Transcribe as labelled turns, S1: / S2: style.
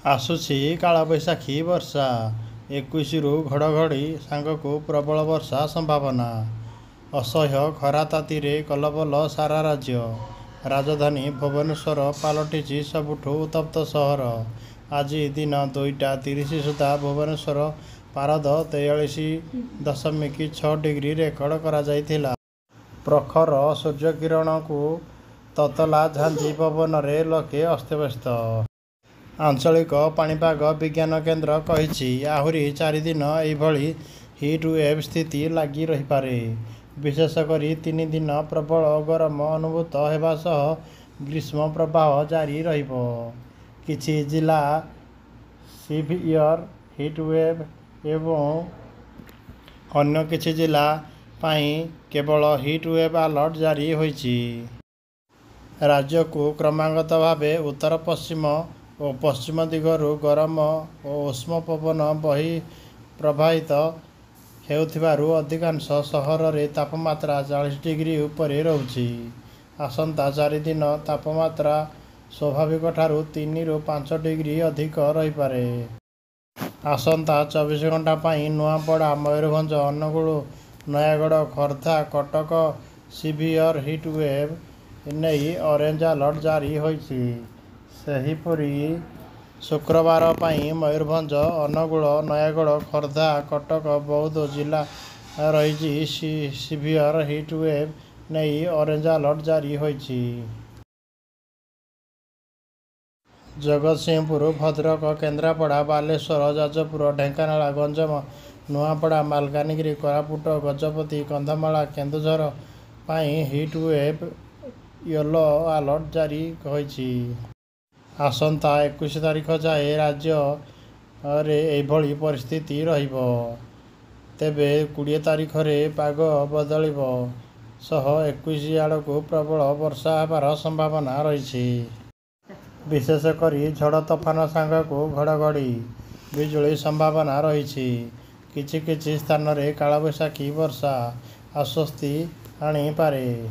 S1: ଆସୁଛି କାଳବୈଶାଖୀ ବର୍ଷା। 21ରୁ ଘଡ଼ଘଡ଼ି ସାଙ୍ଗକୁ ପ୍ରବଳ ବର୍ଷା ସମ୍ଭାବନା। ଅସହ୍ୟ ଖରା ତାତିରେ କଲବଲ ସାରା ରାଜ୍ୟ। ରାଜଧାନୀ ଭୁବନେଶ୍ୱର ପାଲଟିଛି ସବୁଠୁ ଉତ୍ତପ୍ତ ସହର। ଆଜି ଦିନ 2ଟା 30 ସୁଦ୍ଧା ଭୁବନେଶ୍ୱର ପାରଦ 43.6 ଡିଗ୍ରୀ ରେକର୍ଡ କରାଯାଇଥିଲା। ପ୍ରଖର ସୂର୍ଯ୍ୟକିରଣକୁ ତତଲା ଝାଞ୍ଜି ପବନରେ ଲୋକେ ଅସ୍ତବ୍ୟସ୍ତ। ଆଞ୍ଚଳିକ ପାଣିପାଗ ବିଜ୍ଞାନ କେନ୍ଦ୍ର କହିଛି, ଆହୁରି 4 ଦିନ ଏହିଭଳି ହିଟ୍ ୱେଭ୍ ସ୍ଥିତି ଲାଗି ରହିପାରେ। ବିଶେଷ କରି 3 ଦିନ ପ୍ରବଳ ଗରମ ଅନୁଭୂତ ହେବା ସହ ଗ୍ରୀଷ୍ମ ପ୍ରବାହ ଜାରି ରହିବ। କିଛି ଜିଲ୍ଲା ସିଭିୟର ହିଟ୍ ୱେଭ୍ ଏବଂ ଅନ୍ୟ କିଛି ଜିଲ୍ଲା ପାଇଁ କେବଳ ହିଟ୍ ୱେଭ୍ ଆଲର୍ଟ ଜାରି ହୋଇଛି। ରାଜ୍ୟକୁ କ୍ରମାଗତ ଭାବେ ଉତ୍ତର ପଶ୍ଚିମ ଓ ପଶ୍ଚିମ ଦିଗରୁ ଗରମ ଓ ଉଷ୍ମ ପବନ ବହି ପ୍ରବାହିତ ହେଉଥିବାରୁ ଅଧିକାଂଶ ସହରରେ ତାପମାତ୍ରା 40 ଡିଗ୍ରୀ ଉପରେ ରହୁଛି। ଆସନ୍ତା 4 ଦିନ ତାପମାତ୍ରା ସ୍ୱାଭାବିକଠାରୁ 3ରୁ 5 ଡିଗ୍ରୀ ଅଧିକ ରହିପାରେ। ଆସନ୍ତା 24 ଘଣ୍ଟା ପାଇଁ Nuapada, Mayurbhanj, Angul, Nayagarh, Khordha, Cuttack severe heat wave ନେଇ ଅରେଞ୍ଜ ଆଲର୍ଟ ଜାରି ହୋଇଛି। ସେହିପରି ଶୁକ୍ରବାର ପାଇଁ ମୟୂରଭଞ୍ଜ, ଅନୁଗୁଳ, ନୟାଗଡ଼, ଖୋର୍ଦ୍ଧା, କଟକ, ବୌଦ୍ଧ ଜିଲ୍ଲା ରହିଛି ସିଭିୟର ହିଟ୍ ୱେଭ୍ ନେଇ ଅରେଞ୍ଜ ଆଲର୍ଟ ଜାରି ହୋଇଛି। ଜଗତସିଂହପୁର, ଭଦ୍ରକ, କେନ୍ଦ୍ରାପଡ଼ା, ବାଲେଶ୍ୱର, ଯାଜପୁର, ଢେଙ୍କାନାଳ, ଗଞ୍ଜାମ, ନୂଆପଡ଼ା, ମାଲକାନଗିରି, କୋରାପୁଟ, ଗଜପତି, କନ୍ଧମାଳ, କେନ୍ଦୁଝର ପାଇଁ ହିଟ୍ ୱେଭ୍ ୟେଲୋ ଆଲର୍ଟ ଜାରି ହୋଇଛି। ଆସନ୍ତା 21 ତାରିଖ ଯାଏଁ ରାଜ୍ୟରେ ଏହିଭଳି ପରିସ୍ଥିତି ରହିବ। ତେବେ 20 ତାରିଖରେ ପାଗ ବଦଳିବ ସହ 21 ଆଡ଼କୁ ପ୍ରବଳ ବର୍ଷା ହେବାର ସମ୍ଭାବନା ରହିଛି। ବିଶେଷ କରି ଝଡ଼ ତୋଫାନ ସାଙ୍ଗକୁ ଘଡ଼ଘଡ଼ି ବିଜୁଳି ସମ୍ଭାବନା ରହିଛି। କିଛି କିଛି ସ୍ଥାନରେ କାଳବୈଶାଖୀ ବର୍ଷା ଆଶ୍ୱସ୍ତି ଆଣିପାରେ।